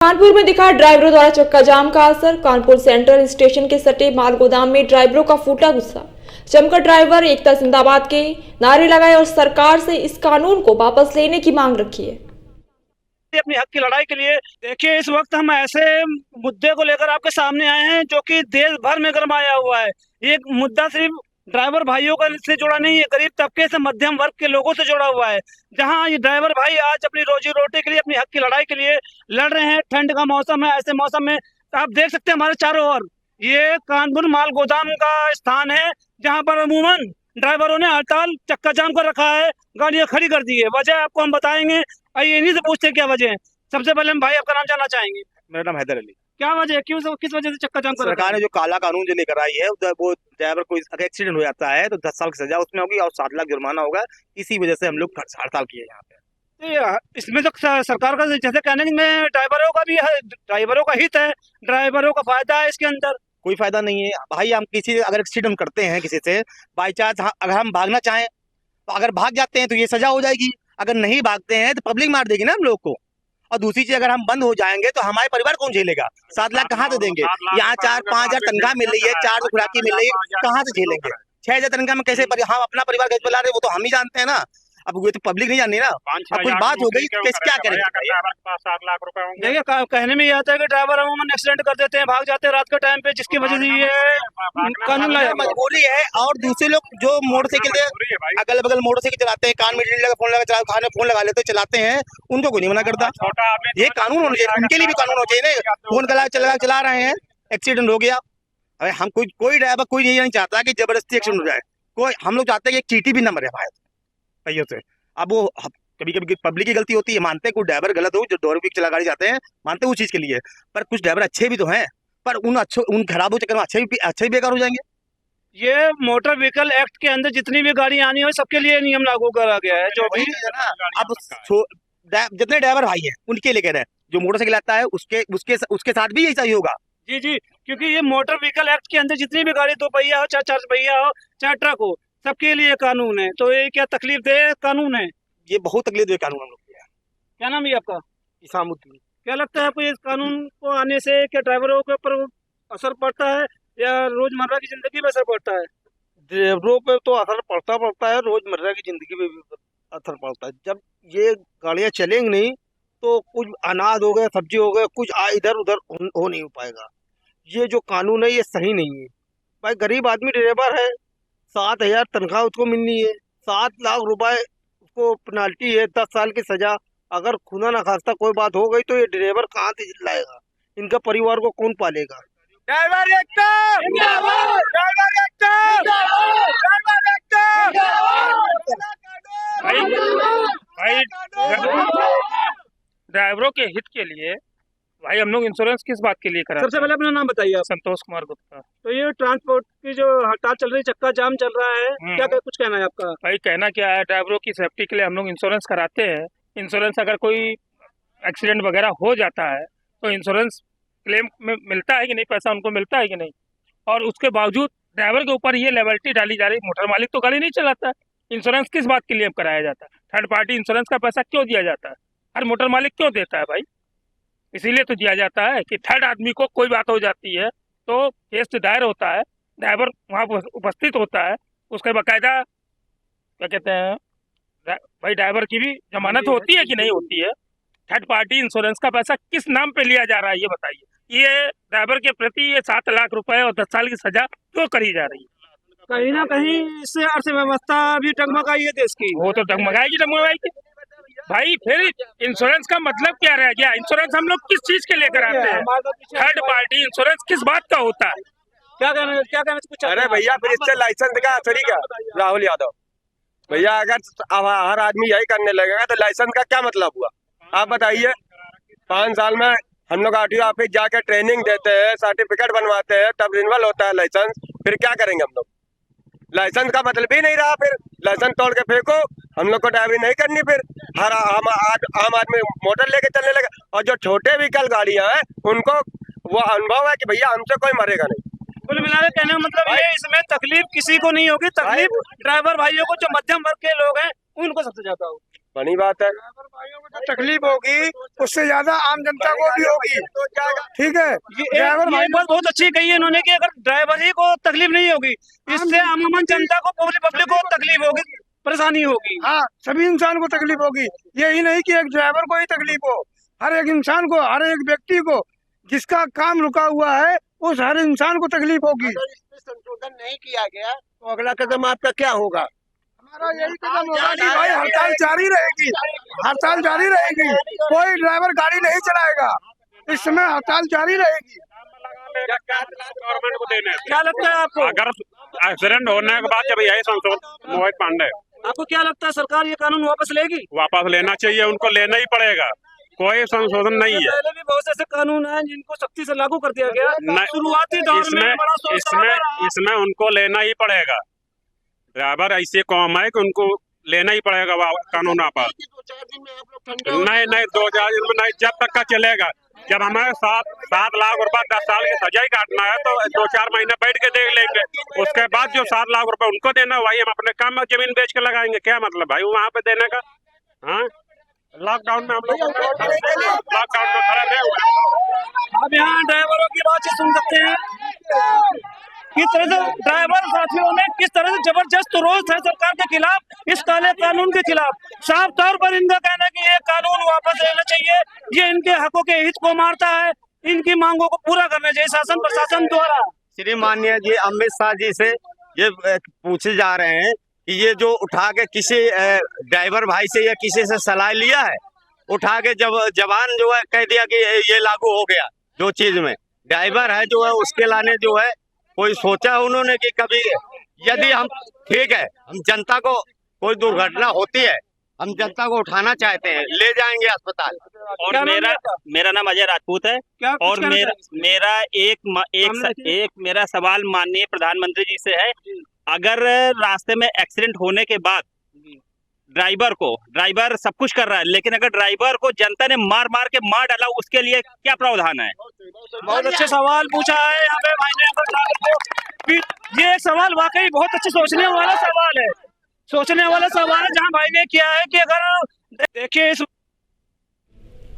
कानपुर में दिखा ड्राइवरों द्वारा चक्का जाम का असर। कानपुर सेंट्रल स्टेशन के सटे माल गोदाम में ड्राइवरों का फूटा गुस्सा। जमकर ड्राइवर एकता जिंदाबाद के नारे लगाए और सरकार से इस कानून को वापस लेने की मांग रखी है। अपनी हक की लड़ाई के लिए देखिए, इस वक्त हम ऐसे मुद्दे को लेकर आपके सामने आए हैं जो कि देश भर में गरमाया हुआ है। ये मुद्दा सिर्फ ड्राइवर भाइयों का से जुड़ा नहीं है, गरीब तबके से मध्यम वर्ग के लोगों से जुड़ा हुआ है। जहां ये ड्राइवर भाई आज अपनी रोजी रोटी के लिए, अपनी हक की लड़ाई के लिए लड़ रहे हैं। ठंड का मौसम है, ऐसे मौसम में आप देख सकते हैं हमारे चारों ओर ये कानपुर माल गोदाम का स्थान है, जहाँ पर अमूमन ड्राइवरों ने हड़ताल चक्का जाम कर रखा है, गाड़ियां खड़ी कर दी है। वजह आपको हम बताएंगे, आइए इन्हीं से पूछते हैं क्या वजह है। सबसे पहले हम भाई आपका नाम जानना चाहेंगे। मेरा नाम हैदर अली। क्या वजह है, क्यों किस वजह से चक्का जाम कर रखा सरकार है? ने जो काला कानून जो लेकर आई है वो ड्राइवर को अगर एक्सीडेंट हो जाता है तो 10 साल की सजा उसमें होगी और 7 लाख जुर्माना होगा। इसी वजह से हम लोग हड़ताल किए यहाँ पे। तो इसमें तो सरकार का जैसे कहने में ड्राइवरों का भी है, ड्राइवरों का हित है, ड्राइवरों का फायदा है इसके अंदर। कोई फायदा नहीं है भाई। हम किसी अगर एक्सीडेंट करते हैं किसी से बाई चांस, अगर हम भागना चाहें तो अगर भाग जाते हैं तो ये सजा हो जाएगी। अगर नहीं भागते हैं तो पब्लिक मार देगी ना हम लोग को। और दूसरी चीज, अगर हम बंद हो जाएंगे तो हमारे परिवार कौन झेलेगा? 7 लाख कहाँ से देंगे? यहाँ 4-5 हजार तनख्वाह मिल रही है, 4 खुराकी मिल रही है, कहाँ से झेलेंगे? 6 हजार तनख्वाह में कैसे हम अपना परिवार कैसे चला रहे, वो तो हम ही जानते हैं ना। अब वो तो पब्लिक नहीं जानती ना। अब कुछ बात हो गई तो कैसे क्या करेंगे? 7 लाख रुपए देखिए, कहने में ये आता है कि ड्राइवर अमूमन एक्सीडेंट कर देते हैं, भाग जाते हैं रात के टाइम पे, जिसकी वजह से ये कानून लाया। मजबूरी है। और दूसरे लोग जो मोटरसाइकिल अगल बगल मोटरसाइकिल चलाते हैं, कान में लगा फोन लगा खाने फोन लगा लेते चलाते हैं, उनको कोई नहीं मना करता। ये कानून होना चाहिए, उनके लिए भी कानून होना चाहिए ना। फोन चला रहे हैं, एक्सीडेंट हो गया। अरे हम कोई ड्राइवर कोई ये नहीं चाहता कि जबरदस्ती एक्सीडेंट हो जाए। कोई हम लोग चाहते हैं कि एक चींटी भी न मरे भाई पहियों से। अब वो कभी कभी पब्लिक की गलती होती है, मानते हैं कोई ड्राइवर गलत हो, जो डोर चला गाड़ी जाते हैं, मानते हैं उस चीज के लिए। पर कुछ ड्राइवर अच्छे भी तो हैं, पर उन खराबों चक्कर में अच्छे भी बेकार हो जाएंगे। ये मोटर व्हीकल एक्ट के अंदर जितनी भी गाड़ी आनी हो सबके लिए नियम लागू करा गया है। जो भी अब जितने ड्राइवर भाई हैं उनके लिए कह रहे हैं, जो मोटरसाइकिल आता है उसके साथ भी ऐसा ही होगा। जी जी, क्योंकि ये मोटर व्हीकल एक्ट के अंदर जितनी भी गाड़ी 2 पहिया हो, चाहे 4 पहिया हो, चाहे ट्रक हो, सबके लिए कानून है। तो ये क्या तकलीफ दे कानून है? ये बहुत तकलीफ दे कानून हम लोग किया है। क्या नाम है आपका? इसामुद्दीन। क्या लगता है आपको इस कानून को आने से क्या ड्राइवरों के ऊपर असर पड़ता है या रोजमर्रा की जिंदगी में असर पड़ता है? ड्राइवरों पे तो असर पड़ता है, रोजमर्रा की जिंदगी पे भी असर पड़ता है। जब ये गाड़ियां चलेंगी नहीं तो कुछ अनाज हो गए, सब्जी हो गए, कुछ इधर उधर हो नहीं पाएगा। ये जो कानून है ये सही नहीं है भाई। गरीब आदमी ड्राइवर है, 7 हजार तनख्वाह उसको मिलनी है, 7 लाख रुपए उसको पेनाल्टी है, 10 साल की सजा। अगर खुदा ना खास्ता कोई बात हो गई तो ये ड्राइवर कहाँ से लाएगा? इनका परिवार को कौन पालेगा? ड्राइवर एकता जिंदाबाद, ड्राइवर एकता जिंदाबाद, ड्राइवर एकता। ड्राइवरों के हित के लिए भाई हम लोग इंश्योरेंस किस बात के लिए कराते हैं? सबसे पहले अपना नाम बताइए आप। संतोष कुमार गुप्ता। तो ये ट्रांसपोर्ट की जो हड़ताल चल रही है, चक्का जाम चल रहा है, क्या कुछ कहना है आपका? भाई कहना क्या है, ड्राइवरों की सेफ्टी के लिए हम लोग इंश्योरेंस कराते हैं। इंश्योरेंस अगर कोई एक्सीडेंट वगैरह हो जाता है तो इंश्योरेंस क्लेम में मिलता है कि नहीं, पैसा उनको मिलता है कि नहीं। और उसके बावजूद ड्राइवर के ऊपर ये लेवल्टी डाली जा रही। मोटर मालिक तो गाड़ी नहीं चलाता है, इंश्योरेंस किस बात के लिए कराया जाता है? थर्ड पार्टी इंश्योरेंस का पैसा क्यों दिया जाता है? हर मोटर मालिक क्यों देता है भाई? इसीलिए तो दिया जाता है कि थर्ड आदमी को कोई बात हो जाती है तो केस दायर होता है, ड्राइवर वहाँ उपस्थित होता है, उसके बाकायदा क्या कहते हैं भाई ड्राइवर की भी जमानत होती है कि नहीं होती है। थर्ड पार्टी इंश्योरेंस का पैसा किस नाम पे लिया जा रहा है ये बताइए। ये ड्राइवर के प्रति ये 7 लाख रुपए और 10 साल की सजा क्यों करी जा रही है? कहीं ना कहीं इससे अर्थव्यवस्था भी डगमगाई है देश की। वो तो डगमगाएगी भाई। फिर इंश्योरेंस का मतलब क्या रह गया? इंश्योरेंस हम लोग किस चीज के लिए कराते हैं? थर्ड पार्टी इंश्योरेंस किस बात का होता है? क्या कहना कुछ? अरे भैया, फिर इससे लाइसेंस का असर ही क्या? राहुल यादव भैया, अगर हर आदमी यही करने लगेगा तो लाइसेंस का क्या मतलब हुआ? आप बताइए। 5 साल में हम लोग RTO ऑफिस जाकर ट्रेनिंग देते हैं, सर्टिफिकेट बनवाते हैं, तब रिन्यूअल होता है लाइसेंस। फिर क्या करेंगे हम लोग? लाइसेंस का मतलब ही नहीं रहा। फिर लाइसेंस तोड़ के फेंको, हम लोग को ड्राइवरी नहीं करनी। फिर हर आम आदमी मोटर लेके चलने लगा। और जो छोटे व्हीकल गाड़ियां हैं उनको वो अनुभव है कि भैया हमसे कोई मरेगा नहीं। कुल मिला के कहने का मतलब ये, इसमें तकलीफ किसी को नहीं होगी, तकलीफ ड्राइवर भाइयों को, जो मध्यम वर्ग के लोग हैं उनको सबसे ज्यादा होगी। बड़ी बात है। तकलीफ होगी उससे ज्यादा आम जनता को भी होगी। ठीक है, ड्राइवर ये बात बहुत अच्छी कही है इन्होंने कि अगर ड्राइवर ही को तकलीफ नहीं होगी, इससे अमूमन जनता को, पब्लिक को तकलीफ होगी, परेशानी होगी। हाँ, सभी इंसान को तकलीफ होगी। यही नहीं कि एक ड्राइवर को ही तकलीफ हो, हर एक इंसान को, हर एक व्यक्ति को जिसका काम रुका हुआ है उस हर इंसान को तकलीफ होगी। अगर इसमें संशोधन नहीं किया गया तो अगला कदम आपका क्या होगा? हमारा यही कदम होगा कि भाई हड़ताल जारी रहेगी, हड़ताल जारी रहेगी, कोई ड्राइवर गाड़ी नहीं चलाएगा, इस समय हड़ताल जारी रहेगी। गवर्नमेंट को देने क्या लगता है आपको? अगर एक्सीडेंट होने के बाद जब यही संशोधन मोहित पांडे आपको क्या लगता है सरकार ये कानून वापस लेगी? वापस लेना चाहिए, उनको लेना ही पड़ेगा, कोई संशोधन नहीं है। पहले भी बहुत से ऐसे कानून हैं जिनको सख्ती से लागू कर दिया गया। नहीं, शुरुआती दौर में बड़ा शोर इसमें उनको लेना ही पड़ेगा। ड्राइवर ऐसी कौम है कि उनको लेना ही पड़ेगा कानून वापस। 2-4 दिन में आप लोग ठंडे हो नहीं 2 दिन में नहीं, जब तक का चलेगा। जब हमें 7 लाख रुपए 10 साल की सजा ही काटना है तो 2-4 महीने बैठ के देख लेंगे, उसके बाद जो 7 लाख रुपए उनको देना, वही हम अपने काम में जमीन बेच के लगाएंगे। क्या मतलब भाई वहाँ पे देने का? हाँ, लॉकडाउन में हम लोग लॉकडाउन में खड़े नहीं हुए। अब यहाँ ड्राइवरों की बातचीत सुन सकते हैं किस तरह से ड्राइवर साथियों ने किस तरह से जबरदस्त रोष है सरकार के खिलाफ, इस काले कानून के खिलाफ। साफ तौर पर इनका कहना है कि ये कानून वापस लेना चाहिए, ये इनके हकों के हित को मारता है, इनकी मांगों को पूरा करना चाहिए शासन प्रशासन द्वारा। श्री माननीय जी अमित शाह जी से ये पूछे जा रहे हैं कि ये जो उठा के किसी ड्राइवर भाई से या किसी से सलाह लिया है, उठा के जब जवान जो है कह दिया कि ये लागू हो गया, जो चीज में ड्राइवर है जो है उसके लाने जो है कोई सोचा उन्होंने कि कभी यदि हम ठीक है, हम जनता को कोई दुर्घटना होती है, हम जनता को उठाना चाहते हैं, ले जाएंगे अस्पताल। क्या नाम है मेरा नाम अजय राजपूत है। क्या कुछ और कहना मेरा एक मेरा सवाल माननीय प्रधानमंत्री जी से है। अगर रास्ते में एक्सीडेंट होने के बाद ड्राइवर सब कुछ कर रहा है, लेकिन अगर ड्राइवर को जनता ने मार के डाला, उसके लिए क्या प्रावधान है? बहुत अच्छे सवाल पूछा है यहाँ पे भाई ने ड्राइवर को। ये सवाल वाकई बहुत अच्छे सोचने वाला सवाल है, जहाँ भाई ने किया है कि अगर देखिए इस